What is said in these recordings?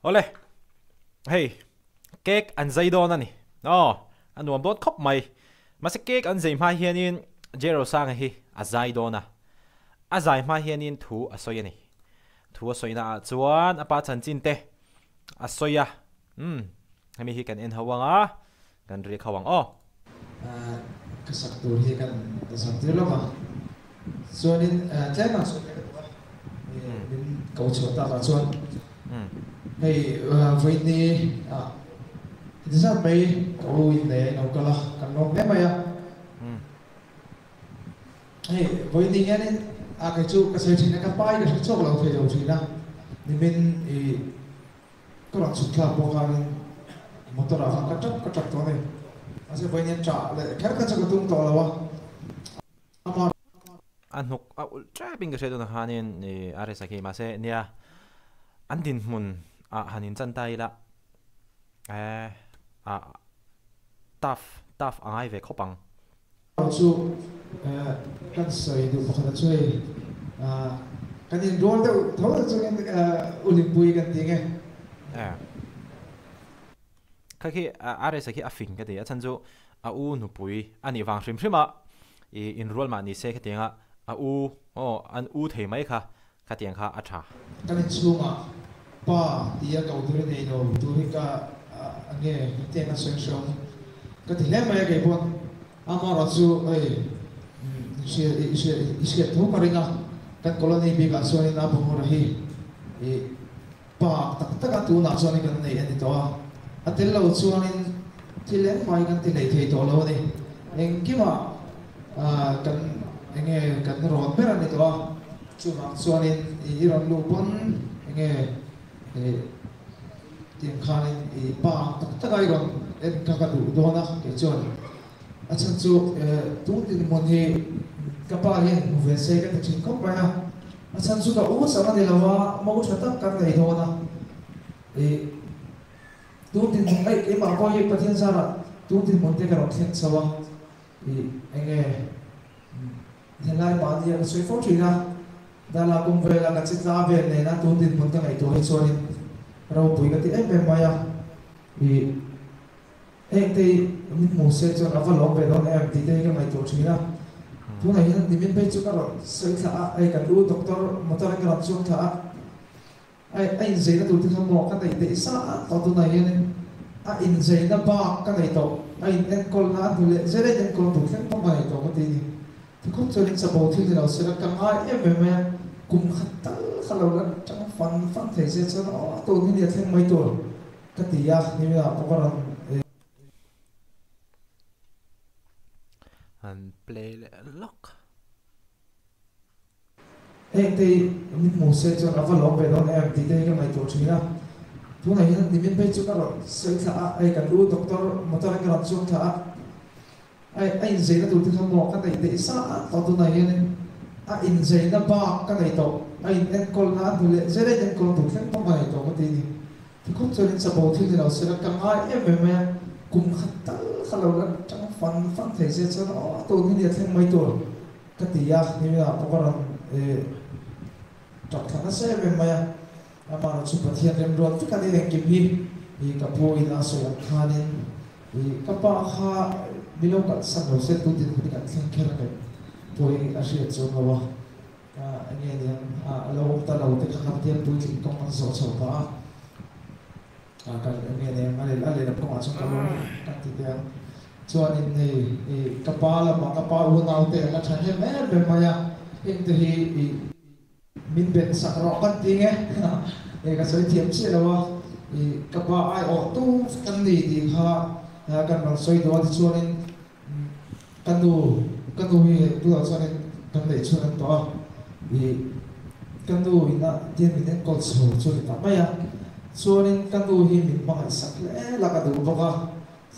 Ole, hey, cake an zay do na ni. Oh, an nuam don khop mai. Mà sẽ cake an zay mai hianin zero sang hi a zay do na. A zay mai hianin thu a soya ni. Thu a soya na chuan a pa chan chin te. A soya. Hemi hi kan en hawanga. Kan ri khawang oh. Kasak tu hi kan kasak tu lo ma. Chuanin tlai ma chu min kau chho ta ka chuan hei voi ni ti sa mai kau in ne no kala kan no me mai a hei voi ni ngan a ka chu ka sai thin ka pai ka chok lo thei lo thina ni min ko rak chu thla bo ka min motor a ka tak to ne ase voi ni cha le kher ka chu tung to lo wa ama An huk a ul trapping ka sedo na hanin ni are sa ki ma se nia. An din mun a hanin chan tai la. Tough angai ve khopang. chu kan sai du pakhat chui kan in rol de tho chu kan ulimpui kan tinge Kaki are sa ki a fin ka de a chan chu a u nu pui ani wang hrim hrima in rol ma ni se ka tinga a u an u thei mai kha ka tiang kha a tha. kan in chunga pa tia kau du nei no tu ri ka ange te na seng song ka ti le mai ke bon ama ra chu ai isi thu ka ringa kan koloni bi ka so ni na bu ra hi pa tak tak tu na so ni kan nei ani to a tel lo chuanin til le mai kan ti nei thei to lo ni eng ki ma kan enge kan ron ber ani to chu ma chuanin I ron lu pon enge tiang khanin pa tak tak ai ron en ka ka du do na ke chuan a chan chu tu tin mon hi ka pa hi mu ve se ka chin ko pa a chan chu ka u sa ma de lawa mo tha tak kan nei do na tu tin ai ke ma ko hi pathian sa ra tu tin mon te ka ron thlen sawa enge helai ba dia soi fo thina dala kum ve la ka chi za ve ne na tu tin mon ka nei to hi chuanin rau pui ka ti em em maya em te mit mu se chuan avalom ve don em ti te ka mai to thina tu nei ni min pe chu ka ron sei tha ai kan u doctor motor ka ron chu tha ai zai na tu ti kham mo ka nei te sa to tu nei ne a in zai na ba ka nei to ai en kol na tu le zere en kol tu khen pa nei to ka ti ni tu ko chuan sa bo thi lo se ka ai em em me kum khat khalo la chang fan thei se chuan to ni dia thleng mai to ka ti ya ni la pa An play lock. em te mit mu se chuan avalom ve don em ti te ka mai to thina tu nei ni min pe chu ka ron sei tha ai kan u doctor motor ka ron chu tha ai zai na tu ti kham mo ka nei te sa to tu nei ne a in zai na ba ka nei to ai en kol na tu le zere en kol tu khen pa mai to ka ti ni tu ko chuan sa bo thi ni lo se ka ai em me kum khat khalo la chang fan thei se chuan to ni dia thleng mai to ka ti ya ni la pa ron tak thana se me maya ama chu pathian rem ron tu ka ni le ki bi ka poi na so khanin ka pa kha bilo ka sa no se tu tin ka thleng kher ka poi a ria chu lawa ange ni lo ta lo te kha tian tu tin kong an so so pa ka ange ni ale la ko chu ka lo ka ti dia chuan in nei ka pa la ma ka pa u nau te la than he me maya in te hi min ben sak ro kan tinge ka soi thiam che lawa ka pa ai o tu kan ni di kha kan ro soi do ti chuanin kan du hi tu la chuanin kan nei chuan to kan du ina tian min en kol so chu ta maya chuanin kan du hi min ma sak le la ka du boka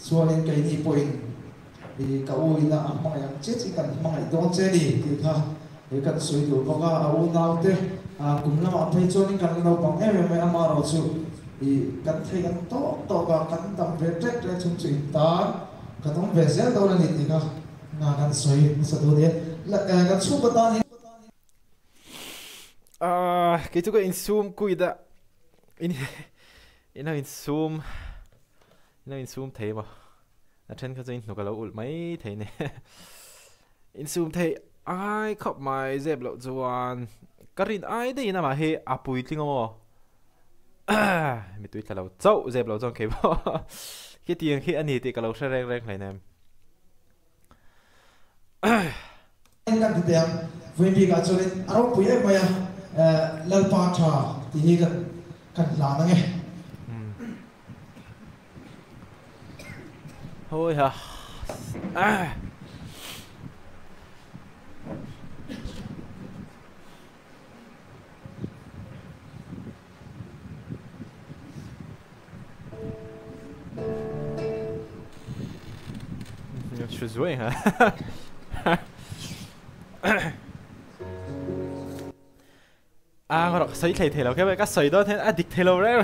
chuanin kai ni point ka u ina ma yang che chi kan ma do che ni ti kha kan soi do boka au nau te kum na ma phei chuanin kan lo bang em ama ro chu kan thei kan to ka kan tam ve trek tre chung chi ta ka tong ve zel do la ni ti ka nga kan soi sa do de la kan chu ba ta ni Cái chú cái in zoom cùi đã in in zoom thấy mà là trên cái gì nó có lâu mấy thấy nè in zoom thấy ai khóc mày dẹp lộ chuan cái gì ai đấy nè mà he apui tiếng ngô mi tui ka lo chau dẹp lộ chuan cái bo cái tiếng khi anh ấy thì ka lo reng reng lại nè anh đang tìm với bị cả cho nên áo bùi em mày lần ba trà thì hi cần làm nó nghe thôi hả chưa rồi hả à còn sấy thầy thầy là cái cái sấy đó thế à địch thầy lâu đấy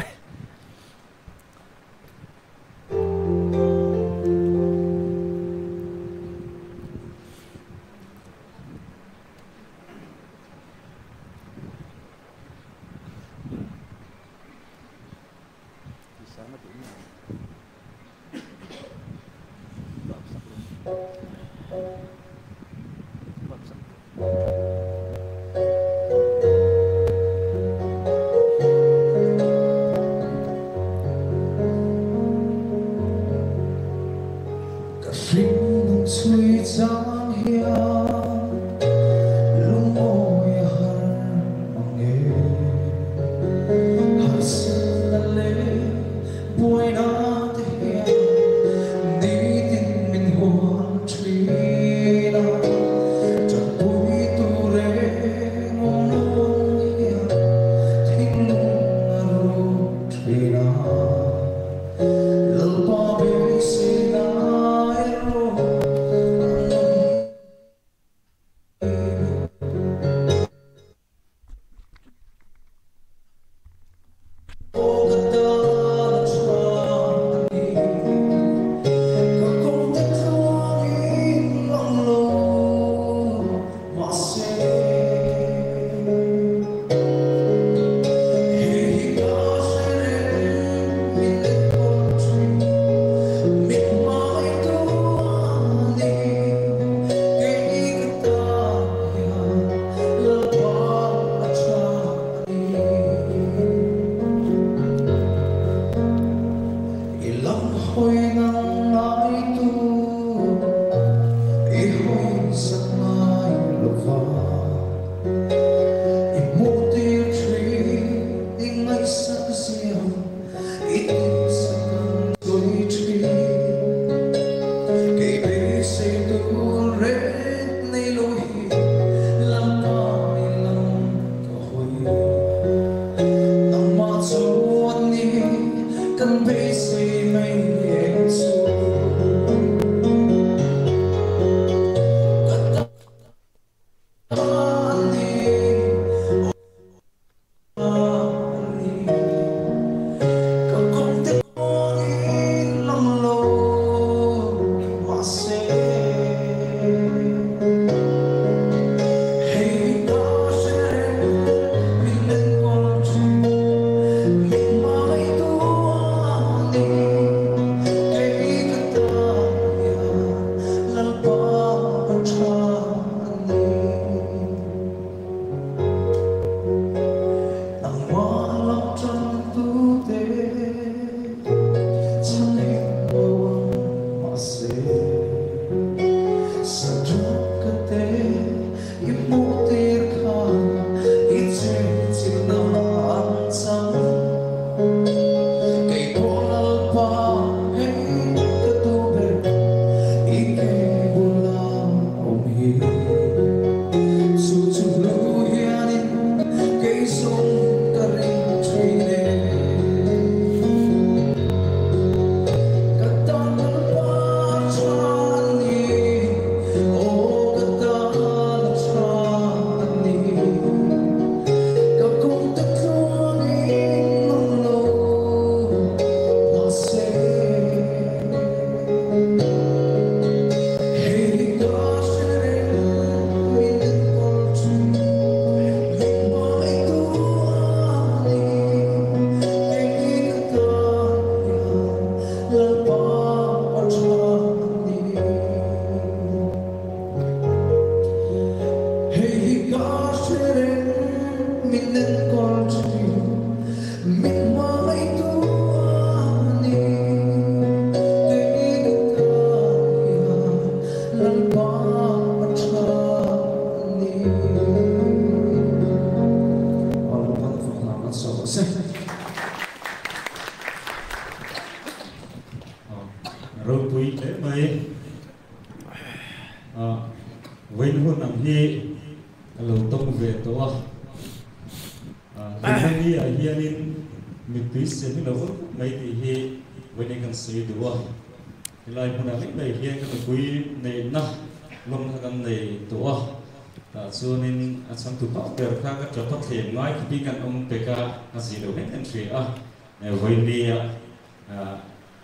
suy chẳng hiểu lúc ngồi hẳn nghe hạt sương đã lên buổi nó thể đi tình mình hoàn thủy se rồi quý thế mấy vinh hôn nằm hi lâu tông về tổ vinh hi ở hi nên mình túi xe như lâu mấy thì hi vinh anh cần xây đủ lại một là mấy hi cái quý này na lông cái này tổ cho nên sang tụ bóc được các chỗ thoát hiểm nói khiกันông PK gì đâu hết anh chị vinh hi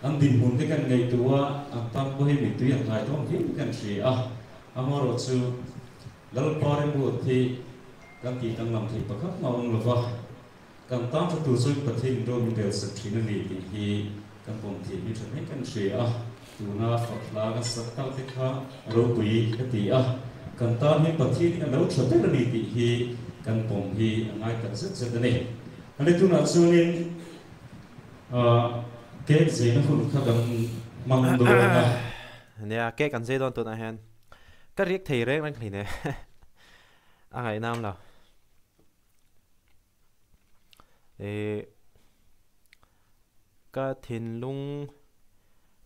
anh tin muốn cái căn ngày tua anh tam bôi mình tuy anh thay thôi biết căn gì anh mua rồi chứ lâu bao em buồn thì căn kỳ tăng làm thì bác khóc mà ông lova căn tam cho tụi tôi bật hình rồi mình đều sự chỉ nên thì căn phòng thì mình sẽ thấy căn gì tụi nó phật là căn sắc tao thích ha rồi quý cái gì căn tam mình bật hình cái lâu cho tới là thì căn phòng thì ngay căn rất rất này anh ấy tụi nó cho nên cái gì nó không khác bằng mong đồ là nè cái cần gì đó tụi này hen cái riết thì riết anh thì nè anh ấy nam là cái thiên lung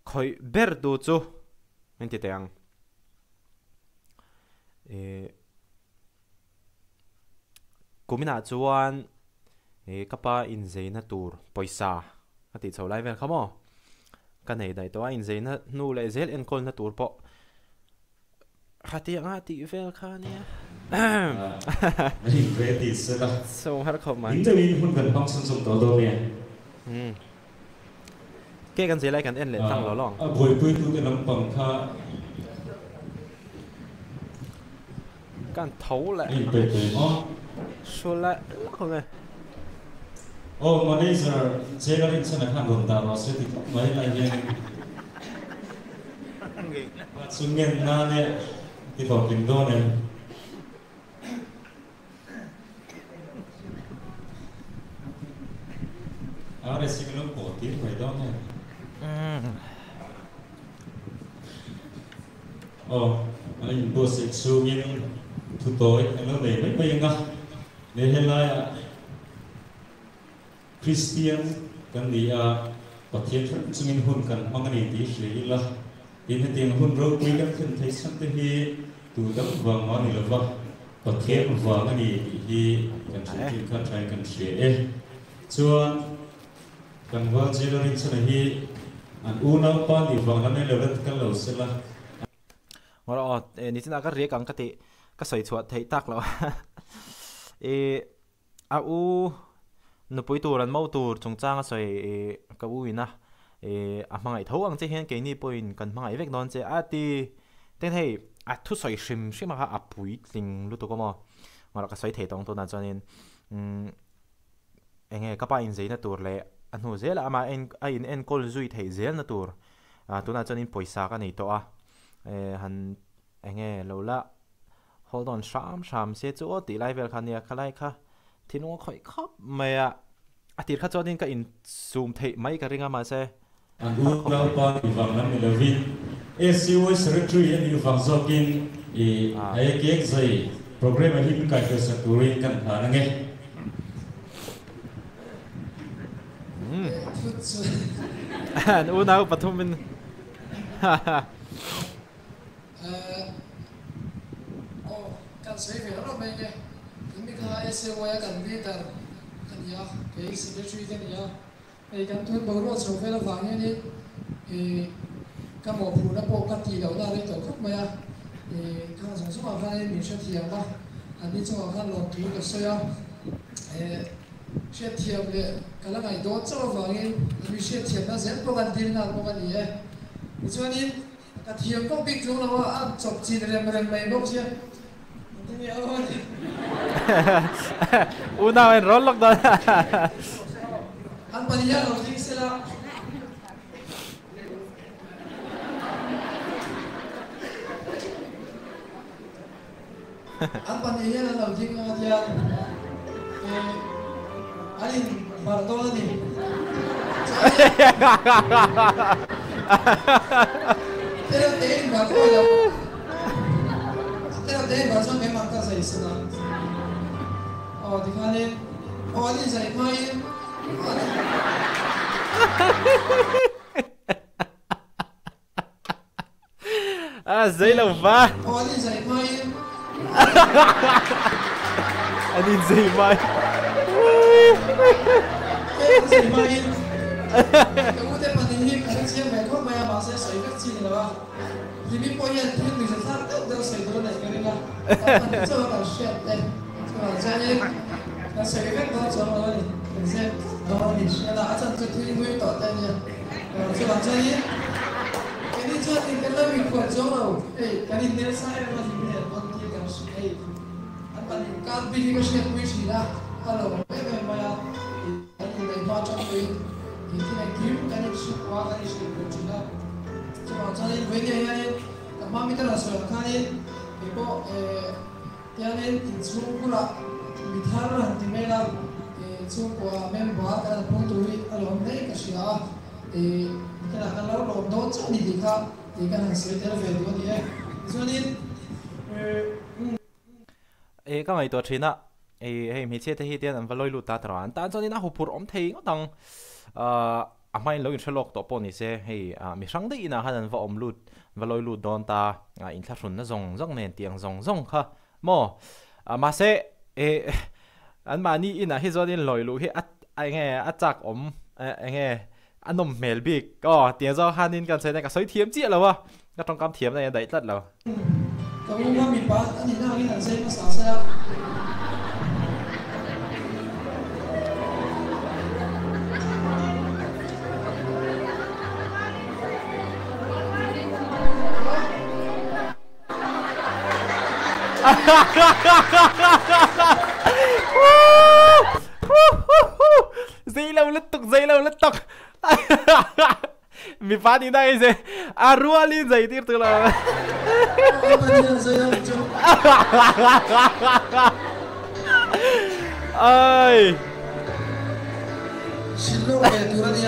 khơi bер đồ chú mình thì tiếng cũng mình chuan cái pa in gì nó tour paisa cái tỷ số lại về không ạ cái này đây tôi in gì nó nu lại dễ en call nó tour po cái tỷ về cái này mình về thì sẽ là so hết không mà những cái gì cũng cần băng sung tổ đồ nè cái gì lại cái en lệ tăng lỗ lòng buổi cuối tu cái nấm bằng kha cái thấu lại in về số lại không này mà bây giờ chế ra đến sân khán gồm ta nó sẽ thì mấy lại như xuân nghiên na nè thì phòng kinh đô này đây sẽ cái lúc cổ tiếng phải đó nè anh bố sẽ xuống những thu tối anh nó về mấy bây giờ để hiện lại Christian kan dia pathian sungin hun kan mangani ti sri la in hetiang hun ro kui kan kan thai san te hi tu dam wang ma ni lova pathian wang ani hi kan thai kan thai kan sri chuan kan wa jilorin san hi an una pa ni wang lan le lat kan lo sela ngoro ni tin aka riek ang kati ka soi chuat thei tak lo au nó bùi tour ăn mau tour trong trang soi cái bùi na mang thấu ang chế hiện cái này bùi cần mang vết non chế ti tên hay thu soi sim mà bùi linh lúc đó mà là cái soi thể tông tôi nói cho nên anh ấy các bạn dễ na tour lệ anh hồ dễ là mà anh call duy thể dễ na tour tôi nói cho nên bùi sa cái này to hắn anh ấy lâu la hold on sam sẽ chỗ tỷ lại về khán nhà khai lại kha thì nó khỏi khóc mày tiệt khát cho nên cái in zoom thấy mấy cái ringa mà xe anh u đâu pa thì vàng lắm mình Vin SEO secretary anh vàng zokin ai cái gì program anh hiện cái cái sự turi kan thà nghe anh u nào bắt thùng mình kan sai về đó mấy cái cái SEO kan đi ta kan ya cái secretary kan ya cái kan thun bảo rồi sau phải là vàng như thế cái mỏ phụ nó bộ cái tỷ đầu ra đấy tổ chức mà cái sản xuất mà cái mình sẽ thiệt mà anh đi cho cái lột túi cái sợi sẽ thiệt để cái là ngày đó cho vàng mình sẽ thiệt nó sẽ có cái tiền nào có cái gì ấy cho nên cái thiệt có biết chúng nó ăn chọc chi để làm mày bốc chứ nào anh roll lock đó anh bây giờ nó thích sẽ là anh bây giờ nó thích thì anh Maradona đi thế là thế mà có đâu thế là thế mà sao memang tak saya senang thì kalian awalnya saya main à giấy lâu va Ôi đi dậy mai anh nhìn gì mày dậy mai cái út em mà nhìn hiếp cái chiếc mẹ có mày mà sẽ sấy các chi này là thì biết bao nhiêu thiên người sẽ sát đâu sấy đồ này cái này là mình cho là shit đây cho là cha nhé là sấy các đó cho nó đi mình xem đó thì sẽ là chân cho thiên người tỏ tay nhé cho là cha nhé cái này cho thì cái là mình còn cho đâu cái này nếu sai mà thì mình còn kia cái sự anh bạn can bị cái sự quý gì đó hello cái mà anh này vào trong cái này kiếm cái này sự quá cái này sự quý gì đó cho nên với nhà này mà mình ta là sợ cái này thì có nhà này thì xuống cũng là bị tháo ra thì mấy là xuống qua mấy bảo cái là phong thủy hello này cái gì đó thì cái là cái lâu lâu đó chắc đi khác thì cái hàng sấy theo về đó thì cho nên cái ngày tuổi chín á mình chia thấy tiền anh phải lôi lụt ta rồi ta cho nên nó hụt ổn thì nó đang mai lôi in lọc tổ bọn này sẽ mình sáng đấy na hắn vào lụt và lôi lụt đón ta in thắt nó rong nền tiếng rong ha mò mà sẽ anh mà ni in hết cho nên lôi lụt hết anh nghe chắc anh nghe anh nôm mèo big tiếng do hắn in cần sẽ này cả sấy thiếm chia rồi cái trong cam thiếm này đấy tất rồi cái ông mà mình bắt anh nhìn nào cái hàng sấy nó sao sao dây lâu liên tục mình phá đi đây rồi rua lên dây tiếp từ là ơi xin lỗi tôi đã đi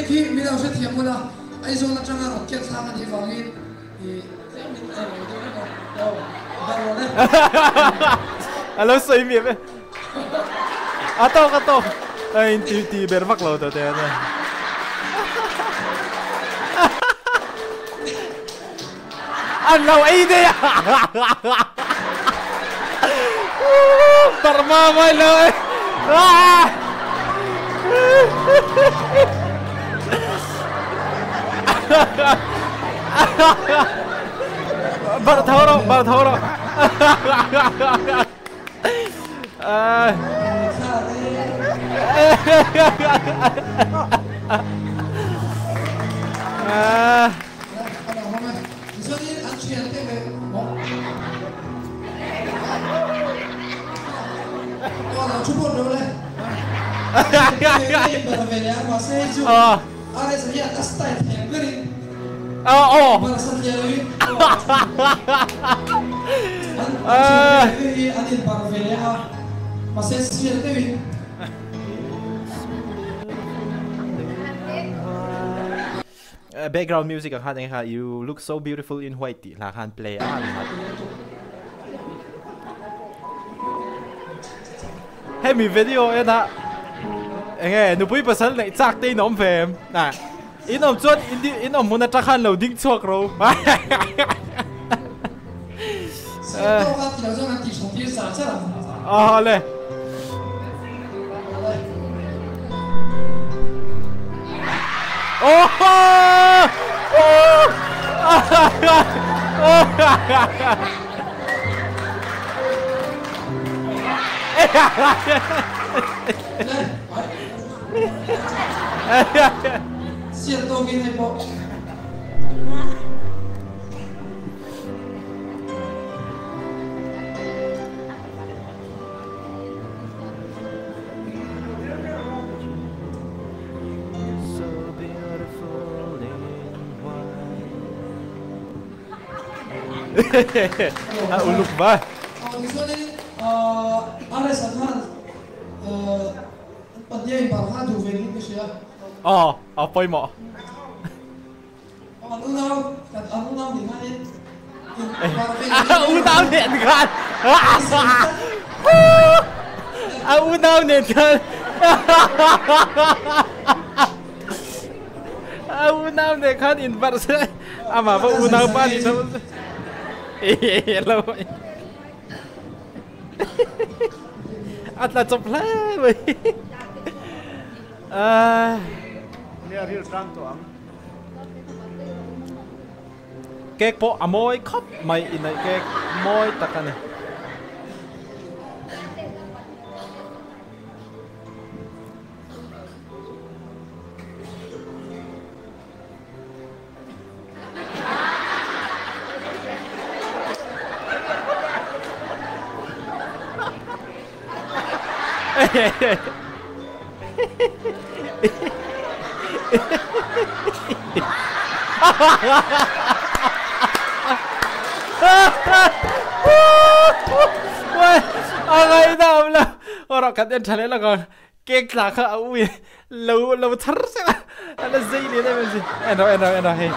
khi mình đang sẽ thiệp luôn à ai rồi là chẳng hạn kết sang anh đi vào đi thì mình ở đâu đâu đấy alo soi miệng ấy atau anh ti biar mak lo tuh teh anh lâu ấy đi terma mai lo baru tahu dong Ada saja atas style yang kering. Balas saja lagi. Adil parvelea. Masih siapa tu? Background music ang hati nga you look so beautiful in white lah kan play hey mi video ấy na nghe nó bui pasan lại chắc tay nóm về nè in ông chốt in ông muốn chắc han lâu đinh chuộc rồi lên Siap tu gini po. Uluk ba? Usually, ada sangat pandai berhadu dengan kita. bơi mỏ Còn u đâu thì mai đi. u tao nền gan u tao nền gan u tao nền gan inverse mà vợ u tao ba đi đâu lâu anh là chụp lấy vậy kek po amoy khóc mày in này kek môi tất cả này Ay nào là orang kata chale lah kon kek lah kau ui lâu terus ada zai ni dah mesti eno hey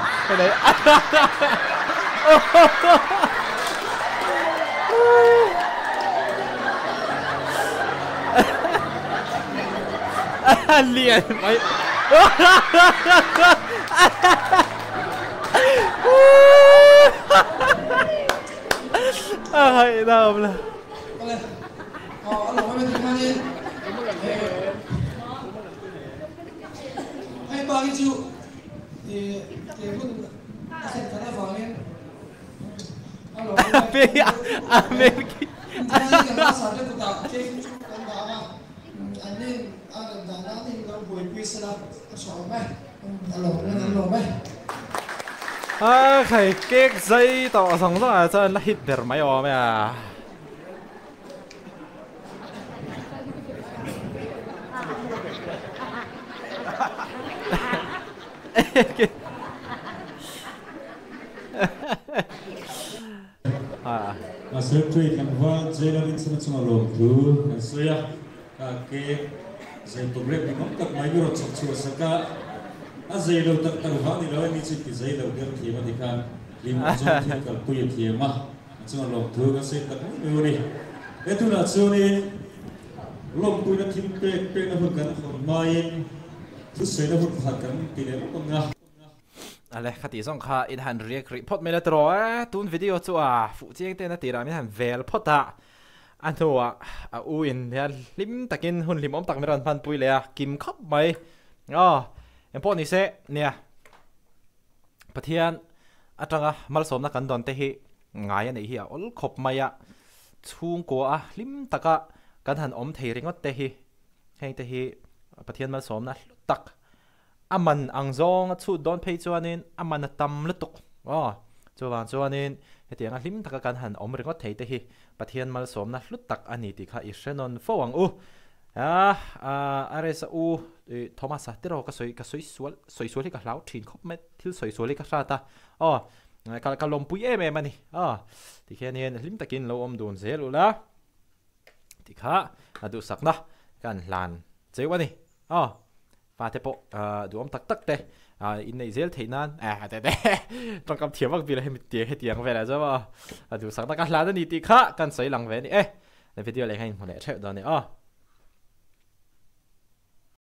lian mai ay nào là Anh lỗi bên thứ hai đi. Hay ba cái chịu thì cũng sẽ khá là vàng lên. Anh lỗi bên anh cái nó sản xuất tạo cái con đó mà anh nên anh đã nói thì có buổi quiz là sổ mấy anh lỗi mấy. Cái kek dây tao xong rồi chân là hit được mấy ôm à. mà sớm truy khăn hoa dây là linh sinh trong lòng thứ cái suy à cái dây program thì cũng tập máy rồi chụp chụp sắc cả dây đầu tận tận hoa thì nói như chỉ dây đầu tiên thì mà thì kan lim trong thì cả quy thì mà trong lòng thứ cái sẽ tập nhiều đi cái thứ là sau này lòng quy nó thêm pe nó hơn cái mai thứ sẽ nó hơn phạt cái tỷ lệ cũng ngangอะไรคติส่งข้าอินหันเรียกรีพอดไม่ได้ตรอตูนวิดีโอชัวฟูเจียงเต้นตีรามิหันเวลพอดอะอันตัวอูอินเนี่ยลิมตะกินหุ่นลิมอมตักไม่รันพันปุยเลยอะกิมคับไหมอ๋ออย่างพวกนี้เสเนี่ยประเทศอัตรามาลสมนักกันดอนเตหิง่ายอันนี้เหี้ยอลขบไหมอะชูงกัวอะลิมตะกะกันหันอมเทริงก็เตหิให้เตหิประเทศมาลสมนะตักอามันอังซองชูดอนเพย์จวนนินอามันตั้มลุตุกอ๋อจวนนินเหตุการณ์ลิมตะกันหันอมริงก็เทย์ที่ประเทศมาลสมนะลุตักอันนี้ที่ข้าอิสระนนฟวังอะไรสักโทมัสที่เราก็สวยที่กับเราทิ้งคบไม่ที่สวยที่กับซาตาอ๋อกับลมปุยมันนี่อ๋อที่แค่นี้ลิมตะกินเราอมโดนเสียรู้ละที่ข้าดูสักนะกันลานเจ้าวันนี้อ๋อฟาเทปดูอมตักเตะอินในเซลที่นั่นแต่ต้องกำเทียมว่าวิลให้เตียงไปแล้วใช่ป่ะดูสักนักการลานนี่ตีข้ากันใส่หลังเวนี่ในวิดีโออะไรให้ผมเนี่ยเช็คตอนนี้